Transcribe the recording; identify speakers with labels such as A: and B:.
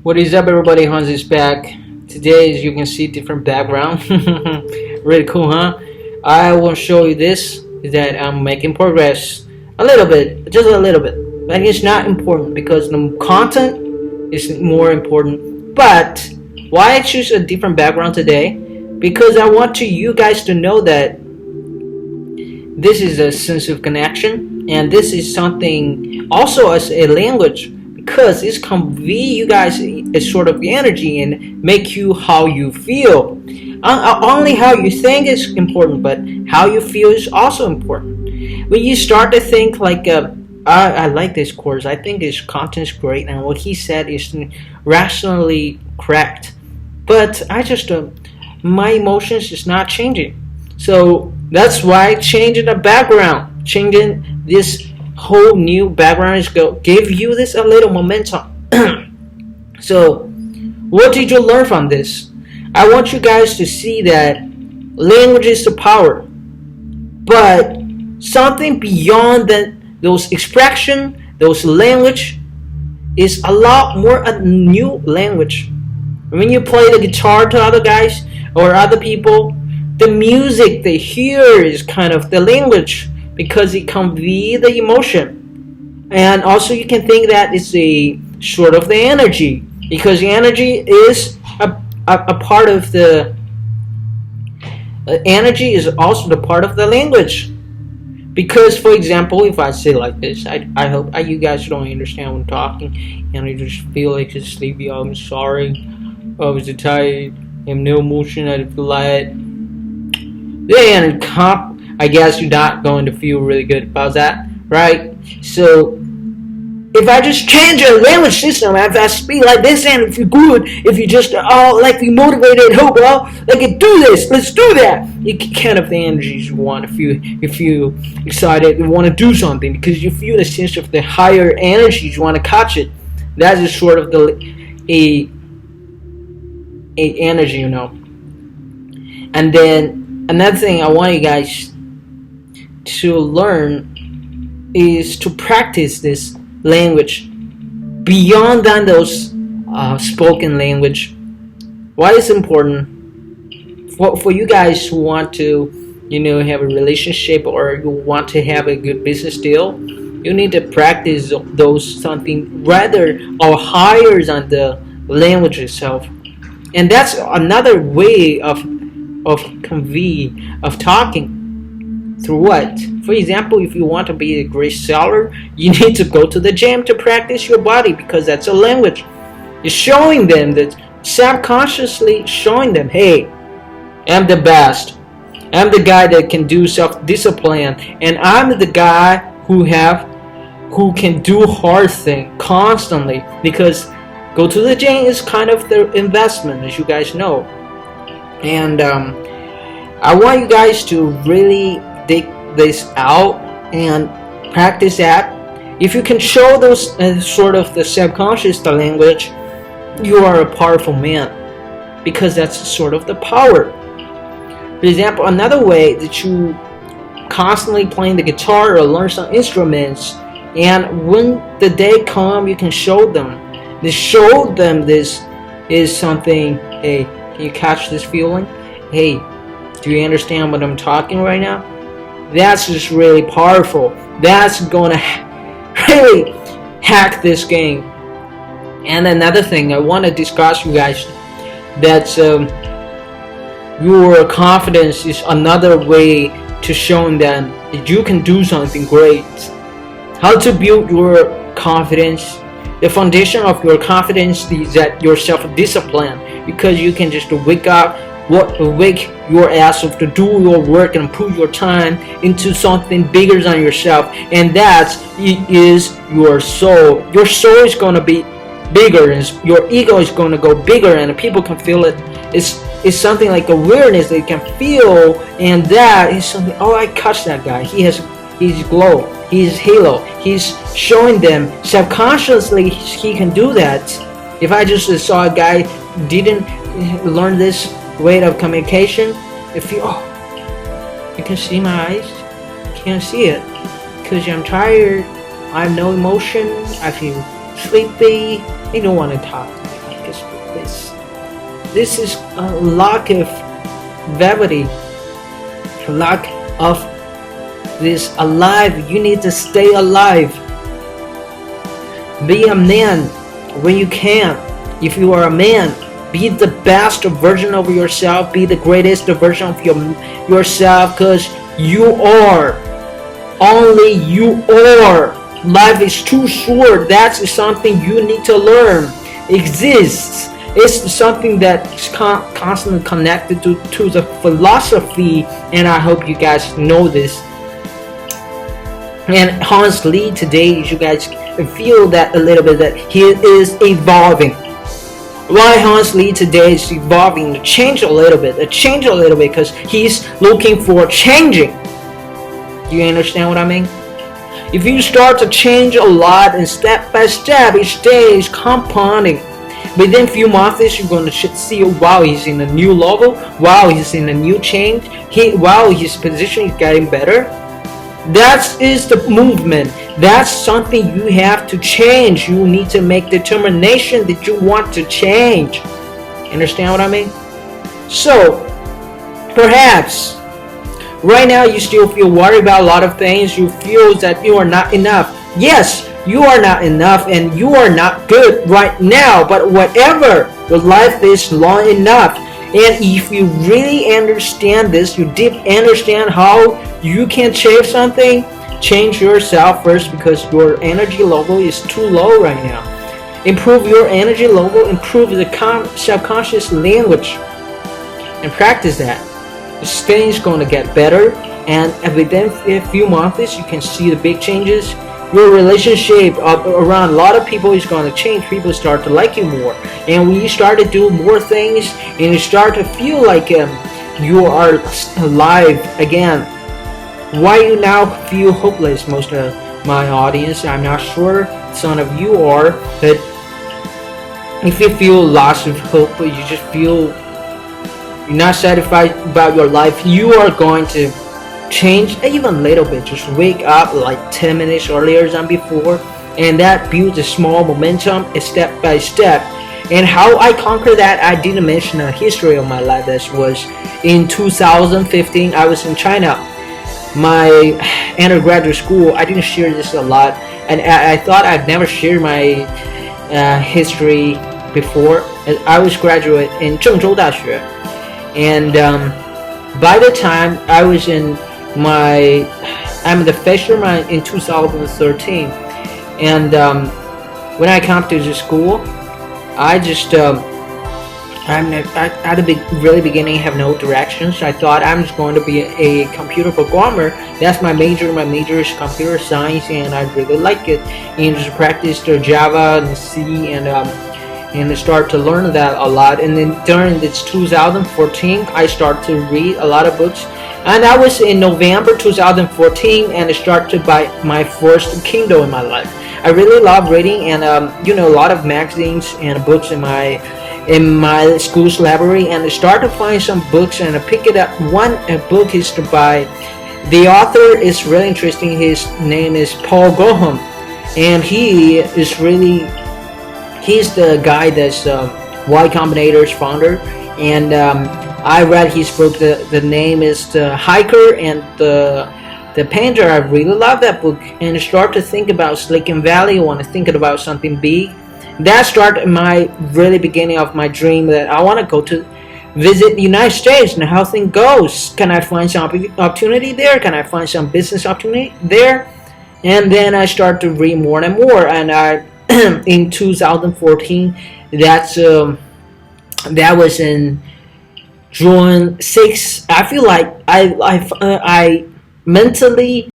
A: What is up, everybody? Hanz is back. Today, as you can see, different background. Really cool, huh? I will show you this, that I'm making progress a little bit, just a little bit. But it's not important because the content is more important. But why I choose a different background today? Because I want you guys to know that this is a sense of connection, and this is something also as a language, because it's convey you guys a sort of energy and make you how you feel. Only how you think is important, but how you feel is also important. When you start to think like, I like this course, I think his content is great, and what he said is rationally correct, but I just my emotions is not changing. So that's why changing the background, changing this whole new background is go give you this a little momentum. So what did you learn from this? I want you guys to see that language is the power, but something beyond those expression, those language is a lot more a new language. When you play the guitar to other guys or other people, the music they hear is kind of the language, because it conveys the emotion. And also you can think that it's a sort of the energy, because the energy is a part of the energy is also the part of the language. Because, for example, if I say like this, I hope you guys don't understand when I'm talking, and I just feel like it's sleepy. I'm sorry, I was tired, I have no emotion, I feel light. Then I guess you're not going to feel really good about that, right? So if I just change your language system, if I speak like this, and if you're good, if you just like you motivated, hope, well, like do this, let's do that. You kind of the energies you want if you excited, you want to do something, because you feel the sense of the higher energies, you want to catch it. That is sort of a energy, you know. And then another thing I want you guys to learn is to practice this language beyond than those spoken language. Why is important for you guys who want to, have a relationship, or you want to have a good business deal? You need to practice those something rather or higher than the language itself. And that's another way of convey, of talking. Through what? For example, if you want to be a great seller, you need to go to the gym to practice your body, because that's a language. You're showing them that, subconsciously showing them, hey, I'm the best. I'm the guy that can do self-discipline, and I'm the guy who can do hard thing constantly, because go to the gym is kind of the investment, as you guys know. And I want you guys to really dig this out and practice that. If you can show those sort of the subconscious the language, you are a powerful man, because that's sort of the power. For example, another way that you constantly playing the guitar or learn some instruments, and when the day comes, you can show them. Show them this is something. Hey, can you catch this feeling? Hey, do you understand what I'm talking right now? That's just really powerful. That's gonna really hack this game. And another thing I want to discuss you guys, that your confidence is another way to showing them that you can do something great. How to build your confidence? The foundation of your confidence is that your self-discipline, because you can just wake your ass up to do your work and put your time into something bigger than yourself, and that is your soul. Your soul is going to be bigger, and your ego is going to go bigger, and people can feel it. It's something like awareness they can feel, and that is something. Oh, I catch that guy. He's glow. He's halo. He's showing them subconsciously he can do that. If I just saw a guy didn't learn this way of communication, if you can see my eyes, can't see it because I'm tired. I have no emotion. I feel sleepy. I don't want to talk to me. lifeless. This is a lack of gravity, lack of this alive. You need to stay alive. Be a man when you can. If you are a man, be the best version of yourself. Be the greatest version of yourself, because you are. Only you are. Life is too short. That's something you need to learn. Exists. It's something that's constantly connected to the philosophy, and I hope you guys know this. And Hanz Li today, you guys feel that a little bit, that he is evolving. Why Hanz Li today is evolving, to change a little bit, because he's looking for changing. Do you understand what I mean? If you start to change a lot, and step by step, each day is compounding. Within a few months, you're going to see, wow, he's in a new level. Wow, he's in a new change. Wow, his position is getting better. That is the movement. That's something you have to change. You need to make determination that you want to change. Understand what I mean? So, perhaps right now you still feel worried about a lot of things. You feel that you are not enough. Yes, you are not enough, and you are not good right now. But whatever, your life is long enough. And if you really understand this, you deep understand how you can change something, change yourself first, because your energy level is too low right now. Improve your energy level, improve the subconscious language, and practice that. This thing is going to get better, and within a few months, you can see the big changes. Your relationship around a lot of people is going to change. People start to like you more, and when you start to do more things, and you start to feel like you are alive again. Why you now feel hopeless? Most of my audience, I'm not sure some of you are, but if you feel loss of hope, you just feel you're not satisfied about your life, you are going to change even a little bit. Just wake up like 10 minutes earlier than before, and that builds a small momentum, step by step. And how I conquered that, I didn't mention the history of my life. That was in 2015. I was in China, my undergraduate school. I didn't share this a lot, and I thought I'd never shared my history before. I was graduate in Zhengzhou Daxue, and by the time I was I'm the freshman in 2013, and when I come to the school, I just at the really beginning have no directions. I thought I'm just going to be a computer programmer. That's my major. My major is computer science, and I really like it. And just practice the Java and C, and start to learn that a lot. And then during this 2014, I start to read a lot of books. And that was in November 2014, and I started to buy my first Kindle in my life. I really love reading, and a lot of magazines and books in my school's library, and I started to find some books, and I pick it up. One book is to buy. The author is really interesting. His name is Paul Goham, and he's the guy that's Y Combinator's founder, and I read his book. The name is The Hiker and the Painter. I really love that book, and I start to think about Silicon Valley. I want to think about something big. That started my really beginning of my dream that I want to go to visit the United States and how things goes. Can I find some opportunity there? Can I find some business opportunity there? And then I start to read more and more, and I in 2014, that was in June 6th. I feel like I mentally